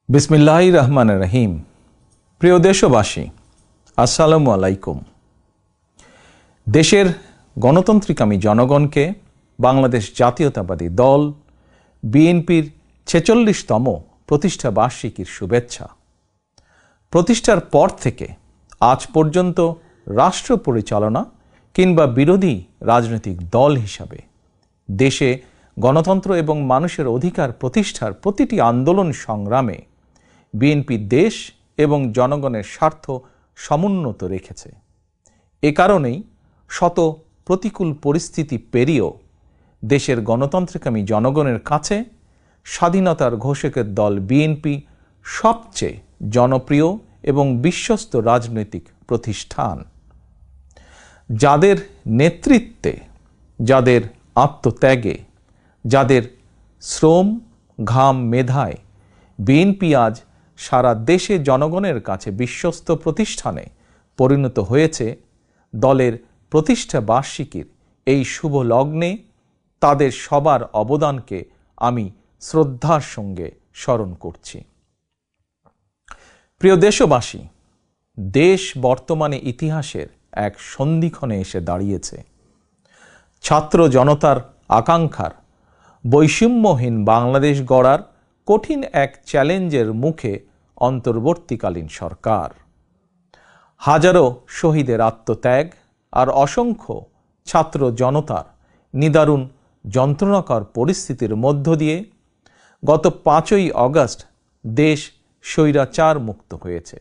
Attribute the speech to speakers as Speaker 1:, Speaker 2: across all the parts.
Speaker 1: বিসমিল্লাহির রহমানির রহিম। প্রিয় দেশবাসী, আসসালামু আলাইকুম। দেশের গণতান্ত্রিকামী জনগণকে বাংলাদেশ জাতীয়তাবাদী দল বিএনপির ৪৬তম প্রতিষ্ঠা বার্ষিকীর শুভেচ্ছা। প্রতিষ্ঠার পর থেকে আজ পর্যন্ত রাষ্ট্র পরিচালনা কিংবা বিরোধী রাজনৈতিক দল হিসাবে দেশে গণতন্ত্র এবং মানুষের অধিকার প্রতিষ্ঠার প্রতিটি আন্দোলন সংগ্রামে বিএনপি দেশ এবং জনগণের স্বার্থ সমুন্নত রেখেছে। এ কারণেই শত প্রতিকূল পরিস্থিতি পেরিয়েও দেশের গণতান্ত্রিকামী জনগণের কাছে স্বাধীনতার ঘোষকের দল বিএনপি সবচেয়ে জনপ্রিয় এবং বিশ্বস্ত রাজনৈতিক প্রতিষ্ঠান। যাদের নেতৃত্বে, যাদের আত্মত্যাগে, যাদের শ্রম, ঘাম, মেধায় বিএনপি আজ সারা দেশে জনগণের কাছে বিশ্বস্ত প্রতিষ্ঠানে পরিণত হয়েছে, দলের প্রতিষ্ঠা বার্ষিকীর এই শুভ লগ্নে তাদের সবার অবদানকে আমি শ্রদ্ধার সঙ্গে স্মরণ করছি। প্রিয় দেশবাসী, দেশ বর্তমানে ইতিহাসের এক সন্ধিক্ষণে এসে দাঁড়িয়েছে। ছাত্র জনতার আকাঙ্ক্ষার বৈষম্যহীন বাংলাদেশ গড়ার কঠিন এক চ্যালেঞ্জের মুখে অন্তর্বর্তীকালীন সরকার। হাজারো শহীদের আত্মত্যাগ আর অসংখ্য ছাত্র জনতার নিদারুণ যন্ত্রণাকর পরিস্থিতির মধ্য দিয়ে গত ৫ই অগস্ট দেশ স্বৈরাচার মুক্ত হয়েছে।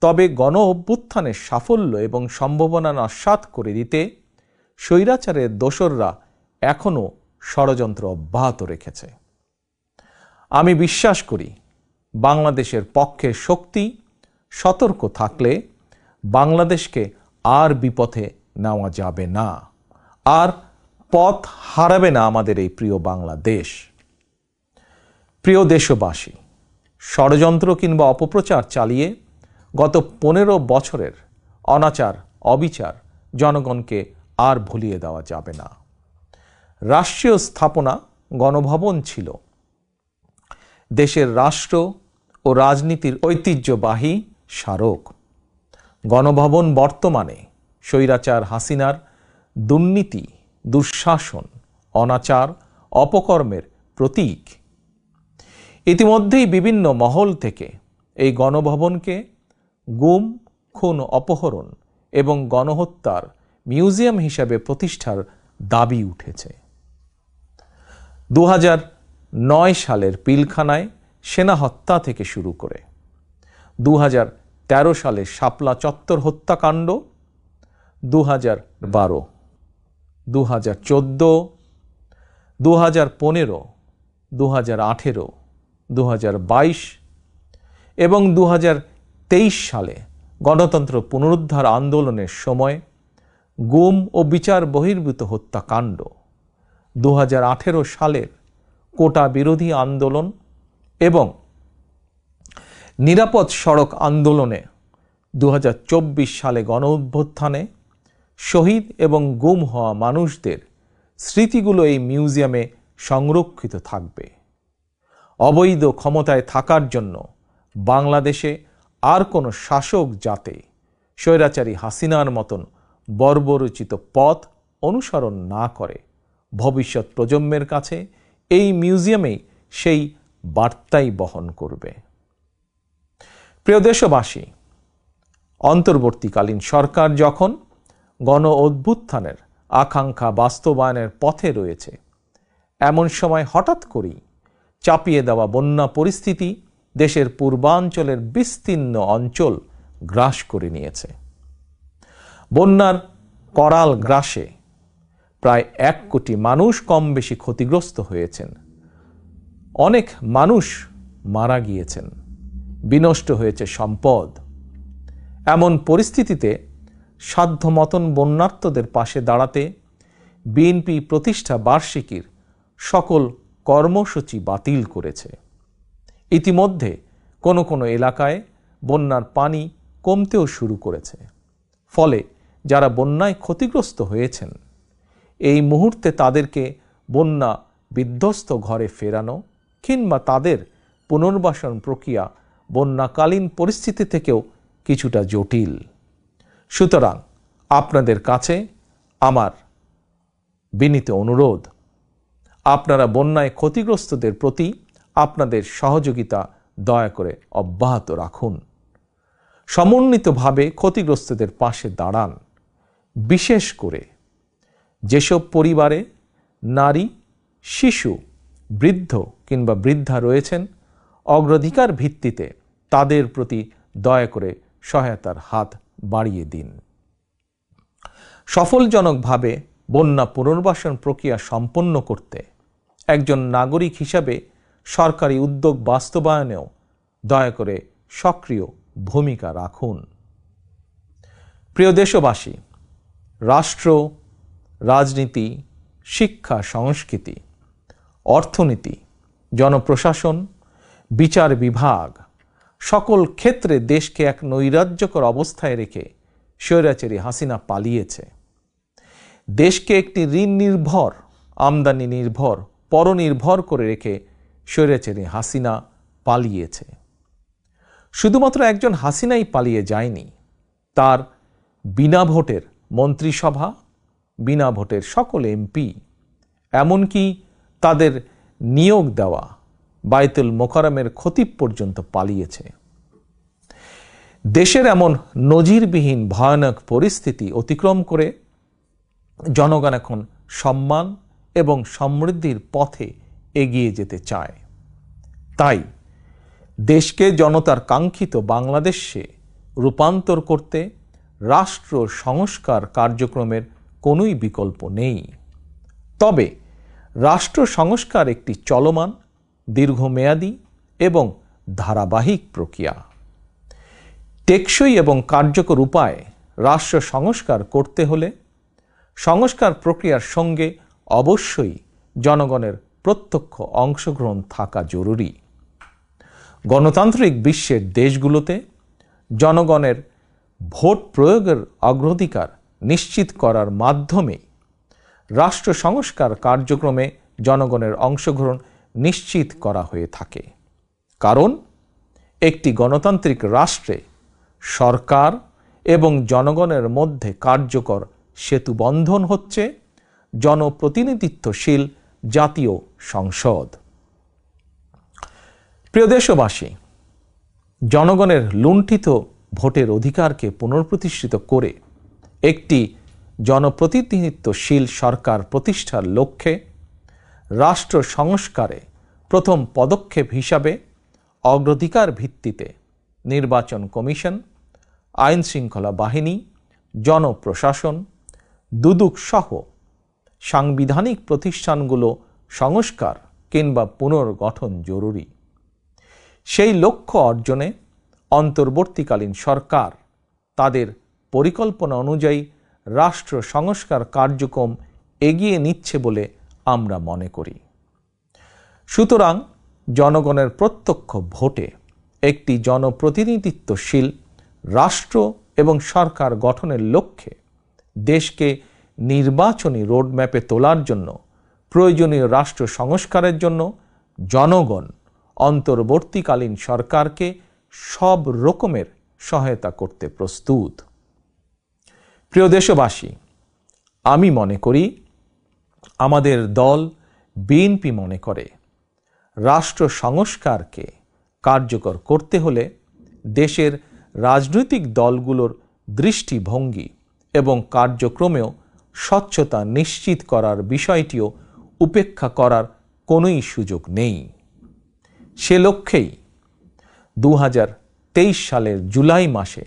Speaker 1: তবে গণ অভ্যুত্থানের সাফল্য এবং সম্ভাবনা নস্যাৎ করে দিতে স্বৈরাচারের দোসররা এখনও ষড়যন্ত্র অব্যাহত রেখেছে। আমি বিশ্বাস করি, বাংলাদেশের পক্ষে শক্তি সতর্ক থাকলে বাংলাদেশকে আর বিপথে নেওয়া যাবে না, আর পথ হারাবে না আমাদের এই প্রিয় বাংলাদেশ। প্রিয় দেশবাসী, ষড়যন্ত্র কিংবা অপপ্রচার চালিয়ে গত ১৫ বছরের অনাচার অবিচার জনগণকে আর ভুলিয়ে দেওয়া যাবে না। রাষ্ট্রীয় স্থাপনা গণভবন ছিল দেশের রাষ্ট্র ও রাজনীতির ঐতিহ্যবাহী স্মারক। গণভবন বর্তমানে স্বৈরাচার হাসিনার দুর্নীতি, দুঃশাসন, অনাচার, অপকর্মের প্রতীক। ইতিমধ্যেই বিভিন্ন মহল থেকে এই গণভবনকে গুম, খুন, অপহরণ এবং গণহত্যার মিউজিয়াম হিসাবে প্রতিষ্ঠার দাবি উঠেছে। ২০০৯ সালের পিলখানায় সেনা হত্যা থেকে শুরু করে ২০১৩ সালের শাপলা চত্বর হত্যাকাণ্ড, ২০১২, ২০১৪, ২০১৫, ২০১৮, ২০২২ এবং ২০২৩ সালে গণতন্ত্র পুনরুদ্ধার আন্দোলনের সময় গুম ও বিচার বহির্ভূত হত্যাকাণ্ড, ২০১৮ সালের কোটা বিরোধী আন্দোলন এবং নিরাপদ সড়ক আন্দোলনে, ২০২৪ সালে গণ অভ্যুত্থানে শহীদ এবং গুম হওয়া মানুষদের স্মৃতিগুলো এই মিউজিয়ামে সংরক্ষিত থাকবে। অবৈধ ক্ষমতায় থাকার জন্য বাংলাদেশে আর কোনো শাসক যাতে স্বৈরাচারী হাসিনার মতন বর্বরোচিত পথ অনুসরণ না করে, ভবিষ্যৎ প্রজন্মের কাছে এই মিউজিয়ামেই সেই বার্তাই বহন করবে। প্রিয় দেশবাসী, অন্তর্বর্তীকালীন সরকার যখন গণ অভ্যুত্থানের আকাঙ্ক্ষা বাস্তবায়নের পথে রয়েছে, এমন সময় হঠাৎ করেই চাপিয়ে দেওয়া বন্যা পরিস্থিতি দেশের পূর্বাঞ্চলের বিস্তীর্ণ অঞ্চল গ্রাস করে নিয়েছে। বন্যার করাল গ্রাসে প্রায় ১ কোটি মানুষ কম বেশি ক্ষতিগ্রস্ত হয়েছেন। অনেক মানুষ মারা গিয়েছেন, বিনষ্ট হয়েছে সম্পদ। এমন পরিস্থিতিতে সাধ্যমতন বন্যার্তদের পাশে দাঁড়াতে বিএনপি প্রতিষ্ঠা বার্ষিকীর সকল কর্মসূচি বাতিল করেছে। ইতিমধ্যে কোনো কোনো এলাকায় বন্যার পানি কমতেও শুরু করেছে। ফলে যারা বন্যায় ক্ষতিগ্রস্ত হয়েছেন, এই মুহূর্তে তাদেরকে বন্যা বিধ্বস্ত ঘরে ফেরানো কিংবা তাদের পুনর্বাসন প্রক্রিয়া বন্যাকালীন পরিস্থিতি থেকেও কিছুটা জটিল। সুতরাং আপনাদের কাছে আমার বিনীত অনুরোধ, আপনারা বন্যায় ক্ষতিগ্রস্তদের প্রতি আপনাদের সহযোগিতা দয়া করে অব্যাহত রাখুন। সমন্বিতভাবে ক্ষতিগ্রস্তদের পাশে দাঁড়ান। বিশেষ করে যেসব পরিবারে নারী, শিশু, বৃদ্ধ কিংবা বৃদ্ধা রয়েছেন, অগ্রাধিকার ভিত্তিতে তাদের প্রতি দয়া করে সহায়তার হাত বাড়িয়ে দিন। সফলজনকভাবে বন্যা পুনর্বাসন প্রক্রিয়া সম্পন্ন করতে একজন নাগরিক হিসাবে সরকারি উদ্যোগ বাস্তবায়নেও দয়া করে সক্রিয় ভূমিকা রাখুন। প্রিয় দেশবাসী, রাষ্ট্র, রাজনীতি, শিক্ষা, সংস্কৃতি, অর্থনীতি, জনপ্রশাসন, বিচার বিভাগ সকল ক্ষেত্রে দেশকে এক নৈরাজ্যকর অবস্থায় রেখে স্বৈরাচারী হাসিনা পালিয়েছে। দেশকে একটি ঋণ নির্ভর, আমদানি নির্ভর, পরনির্ভর করে রেখে স্বৈরাচারী হাসিনা পালিয়েছে। শুধুমাত্র একজন হাসিনাই পালিয়ে যায়নি, তার বিনা ভোটের মন্ত্রিসভা, বিনা ভোটের সকল এমপি, এমনকি তাদের নিয়োগ দেওয়া বায়তুল মোকাররমের খতিব পর্যন্ত পালিয়েছে। দেশের এমন নজিরবিহীন ভয়ানক পরিস্থিতি অতিক্রম করে জনগণ এখন সম্মান এবং সমৃদ্ধির পথে এগিয়ে যেতে চায়। তাই দেশকে জনতার কাঙ্ক্ষিত বাংলাদেশে রূপান্তর করতে রাষ্ট্র সংস্কার কার্যক্রমের কোনোই বিকল্প নেই। তবে রাষ্ট্র সংস্কার একটি চলমান, দীর্ঘমেয়াদী এবং ধারাবাহিক প্রক্রিয়া। টেকসই এবং কার্যকর উপায়ে রাষ্ট্র সংস্কার করতে হলে সংস্কার প্রক্রিয়ার সঙ্গে অবশ্যই জনগণের প্রত্যক্ষ অংশগ্রহণ থাকা জরুরি। গণতান্ত্রিক বিশ্বের দেশগুলোতে জনগণের ভোট প্রয়োগের অগ্রাধিকার নিশ্চিত করার মাধ্যমে রাষ্ট্র সংস্কার কার্যক্রমে জনগণের অংশগ্রহণ নিশ্চিত করা হয়ে থাকে। কারণ একটি গণতান্ত্রিক রাষ্ট্রে সরকার এবং জনগণের মধ্যে কার্যকর সেতুবন্ধন হচ্ছে জনপ্রতিনিধিত্বশীল জাতীয় সংসদ। প্রিয় দেশবাসী, জনগণের লুণ্ঠিত ভোটের অধিকারকে পুনঃপ্রতিষ্ঠিত করে একটি জনপ্রতিনিধিত্বশীল সরকার প্রতিষ্ঠার লক্ষ্যে রাষ্ট্র সংস্কারে প্রথম পদক্ষেপ হিসাবে অগ্রাধিকার ভিত্তিতে নির্বাচন কমিশন, আইন শৃঙ্খলা বাহিনী, জনপ্রশাসন, দুদক সহ সাংবিধানিক প্রতিষ্ঠানগুলো সংস্কার কিংবা পুনর্গঠন জরুরি। সেই লক্ষ্য অর্জনে অন্তর্বর্তীকালীন সরকার তাদের পরিকল্পনা অনুযায়ী রাষ্ট্র সংস্কার কার্যক্রম এগিয়ে নিচ্ছে বলে আমরা মনে করি। সুতরাং জনগণের প্রত্যক্ষ ভোটে একটি জনপ্রতিনিধিত্বশীল রাষ্ট্র এবং সরকার গঠনের লক্ষ্যে দেশকে নির্বাচনী রোডম্যাপে তোলার জন্য প্রয়োজনীয় রাষ্ট্র সংস্কারের জন্য জনগণ অন্তর্বর্তীকালীন সরকারকে সব রকমের সহায়তা করতে প্রস্তুত। প্রিয় দেশবাসী, আমি মনে করি, আমাদের দল বিএনপি মনে করে, রাষ্ট্র সংস্কারকে কার্যকর করতে হলে দেশের রাজনৈতিক দলগুলোর দৃষ্টিভঙ্গি এবং কার্যক্রমেও স্বচ্ছতা নিশ্চিত করার বিষয়টিও উপেক্ষা করার কোনোই সুযোগ নেই। সে লক্ষ্যেই 2023 সালের জুলাই মাসে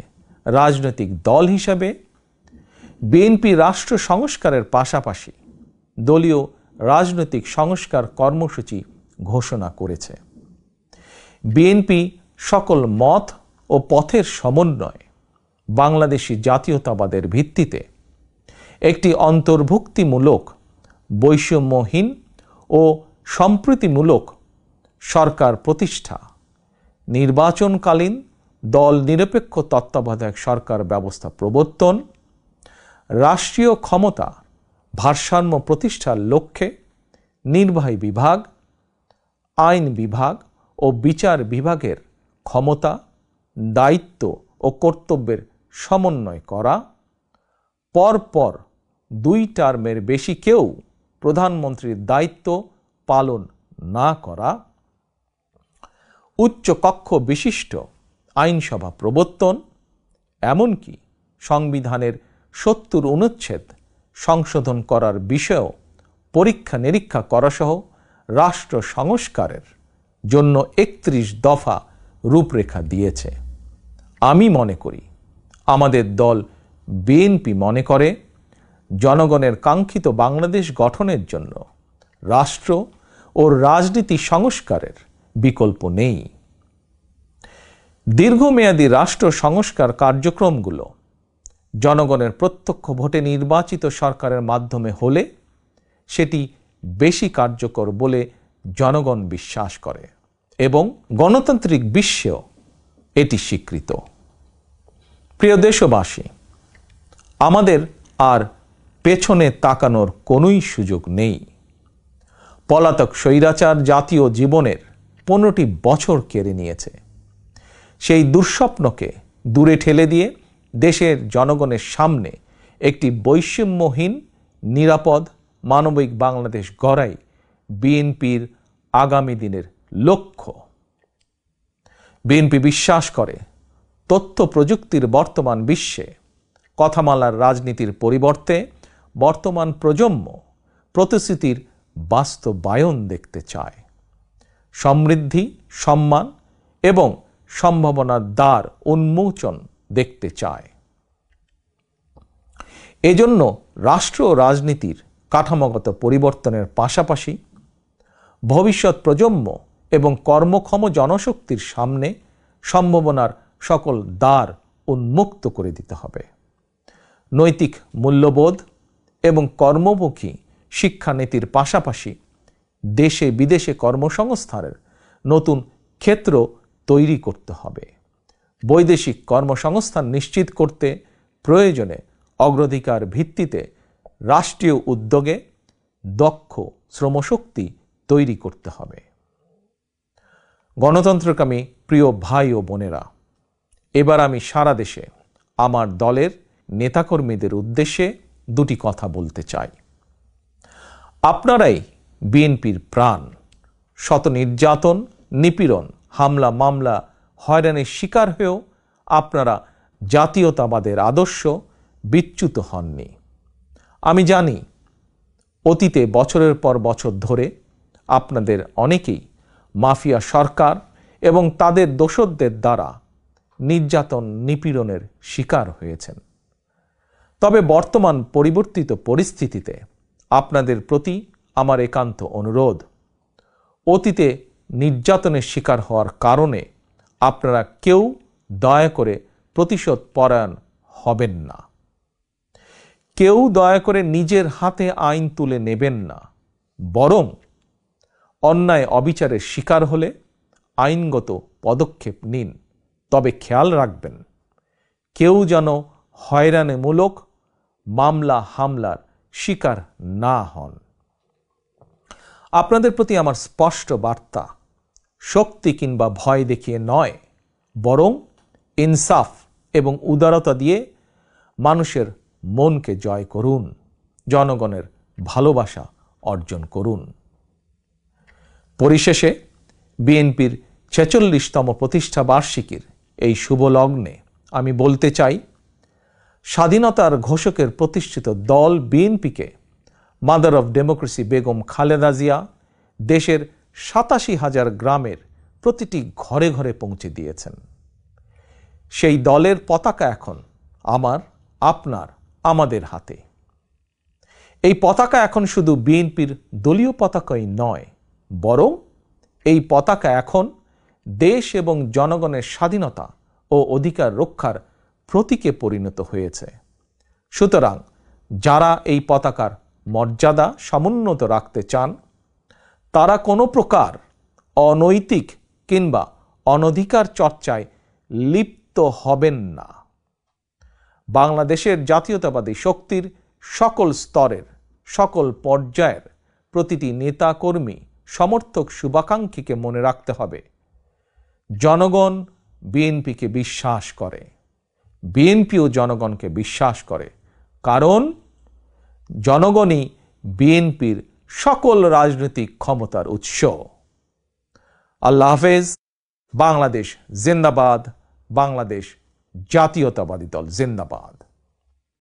Speaker 1: রাজনৈতিক দল হিসাবে বিএনপি রাষ্ট্র সংস্কারের পাশাপাশি দলীয় রাজনৈতিক সংস্কার কর্মসূচি ঘোষণা করেছে। বিএনপি সকল মত ও পথের সমন্বয়ে বাংলাদেশি জাতীয়তাবাদের ভিত্তিতে একটি অন্তর্ভুক্তিমূলক, বৈষম্যহীন ও সম্প্রীতিমূলক সরকার প্রতিষ্ঠা, নির্বাচনকালীন দল নিরপেক্ষ তত্ত্বাবধায়ক সরকার ব্যবস্থা প্রবর্তন, রাষ্ট্রীয় ক্ষমতা ভারসাম্য প্রতিষ্ঠার লক্ষ্যে নির্বাহী বিভাগ, আইন বিভাগ ও বিচার বিভাগের ক্ষমতা, দায়িত্ব ও কর্তব্যের সমন্বয় করা, পরপর 2 টার্মের বেশি কেউ প্রধানমন্ত্রীর দায়িত্ব পালন না করা, উচ্চ কক্ষ বিশিষ্ট আইনসভা প্রবর্তন, এমনকি সংবিধানের 70 অনুচ্ছেদ সংশোধন করার বিষয়েও পরীক্ষা নিরীক্ষা করাসহ রাষ্ট্র সংস্কারের জন্য 31 দফা রূপরেখা দিয়েছে। আমি মনে করি, আমাদের দল বিএনপি মনে করে, জনগণের কাঙ্ক্ষিত বাংলাদেশ গঠনের জন্য রাষ্ট্র ও রাজনীতি সংস্কারের বিকল্প নেই। দীর্ঘমেয়াদী রাষ্ট্র সংস্কার কার্যক্রমগুলো জনগণের প্রত্যক্ষ ভোটে নির্বাচিত সরকারের মাধ্যমে হলে সেটি বেশি কার্যকর বলে জনগণ বিশ্বাস করে এবং গণতান্ত্রিক বিশ্বেও এটি স্বীকৃত। প্রিয় দেশবাসী, আমাদের আর পেছনে তাকানোর কোনোই সুযোগ নেই। পলাতক স্বৈরাচার জাতীয় জীবনের 15টি বছর কেড়ে নিয়েছে। সেই দুঃস্বপ্নকে দূরে ঠেলে দিয়ে দেশের জনগণের সামনে একটি বৈষম্যহীন, নিরাপদ, মানবিক বাংলাদেশ গড়াই বিএনপির আগামী দিনের লক্ষ্য। বিএনপি বিশ্বাস করে, তথ্য প্রযুক্তির বর্তমান বিশ্বে কথামালার রাজনীতির পরিবর্তে বর্তমান প্রজন্ম প্রতিশ্রুতির বাস্তবায়ন দেখতে চায়। সমৃদ্ধি, সম্মান এবং সম্ভাবনার দ্বার উন্মোচন দেখতে চায়। এজন্য রাষ্ট্র ও রাজনীতির কাঠামোগত পরিবর্তনের পাশাপাশি ভবিষ্যৎ প্রজন্ম এবং কর্মক্ষম জনশক্তির সামনে সম্ভাবনার সকল দ্বার উন্মুক্ত করে দিতে হবে। নৈতিক মূল্যবোধ এবং কর্মমুখী শিক্ষানীতির পাশাপাশি দেশে বিদেশে কর্মসংস্থানের নতুন ক্ষেত্র তৈরি করতে হবে। বৈদেশিক কর্মসংস্থান নিশ্চিত করতে প্রয়োজনে অগ্রাধিকার ভিত্তিতে রাষ্ট্রীয় উদ্যোগে দক্ষ শ্রমশক্তি তৈরি করতে হবে। গণতন্ত্রকামী প্রিয় ভাই ও বোনেরা, এবার আমি সারা দেশে আমার দলের নেতাকর্মীদের উদ্দেশ্যে 2টি কথা বলতে চাই। আপনারাই বিএনপির প্রাণ। শত নির্যাতন, নিপীড়ন, হামলা, মামলা, হয়রানির শিকার হয়েও আপনারা জাতীয়তাবাদের আদর্শ বিচ্যুত হননি। আমি জানি, অতীতে বছরের পর বছর ধরে আপনাদের অনেকেই মাফিয়া সরকার এবং তাদের দোসরদের দ্বারা নির্যাতন, নিপীড়নের শিকার হয়েছেন। তবে বর্তমান পরিবর্তিত পরিস্থিতিতে আপনাদের প্রতি আমার একান্ত অনুরোধ, অতীতে নির্যাতনের শিকার হওয়ার কারণে আপনারা কেউ দয়া করে প্রতিশোধ পরায়ণ হবেন না। কেউ দয়া করে নিজের হাতে আইন তুলে নেবেন না। বরং অন্যায় অবিচারের শিকার হলে আইনগত পদক্ষেপ নিন। তবে খেয়াল রাখবেন, কেউ যেন হয়রানিমূলক মামলা হামলার শিকার না হন। আপনাদের প্রতি আমার স্পষ্ট বার্তা, শক্তি কিংবা ভয় দেখিয়ে নয়, বরং ইনসাফ এবং উদারতা দিয়ে মানুষের মনকে জয় করুন, জনগণের ভালোবাসা অর্জন করুন। পরিশেষে বিএনপির 46তম প্রতিষ্ঠা বার্ষিকীর এই শুভ লগ্নে আমি বলতে চাই, স্বাধীনতার ঘোষকের প্রতিষ্ঠিত দল বিএনপিকে mother of democracy Begum Khaleda Zia দেশের 87,000 গ্রামের প্রতিটি ঘরে ঘরে পৌঁছে দিয়েছেন। সেই দলের পতাকা এখন আমার, আপনার, আমাদের হাতে। এই পতাকা এখন শুধু বিএনপির দলীয় পতাকাই নয়, বরং এই পতাকা এখন দেশ এবং জনগণের স্বাধীনতা ও অধিকার রক্ষার প্রতীকে পরিণত হয়েছে। সুতরাং যারা এই পতাকার মর্যাদা সমুন্নত রাখতে চান, তারা কোনো প্রকার অনৈতিক কিংবা অনধিকার চর্চায় লিপ্ত হবেন না। বাংলাদেশের জাতীয়তাবাদী শক্তির সকল স্তরের, সকল পর্যায়ের প্রতিটি নেতা কর্মী, সমর্থক, শুভাকাঙ্ক্ষীকে মনে রাখতে হবে, জনগণ বিএনপিকে বিশ্বাস করে, বিএনপিও জনগণকে বিশ্বাস করে, কারণ জনগণই বিএনপির সকল রাজনৈতিক ক্ষমতার উৎস। আল্লাহ হাফেজ। বাংলাদেশ জিন্দাবাদ, বাংলাদেশ জাতীয়তাবাদী দল জিন্দাবাদ।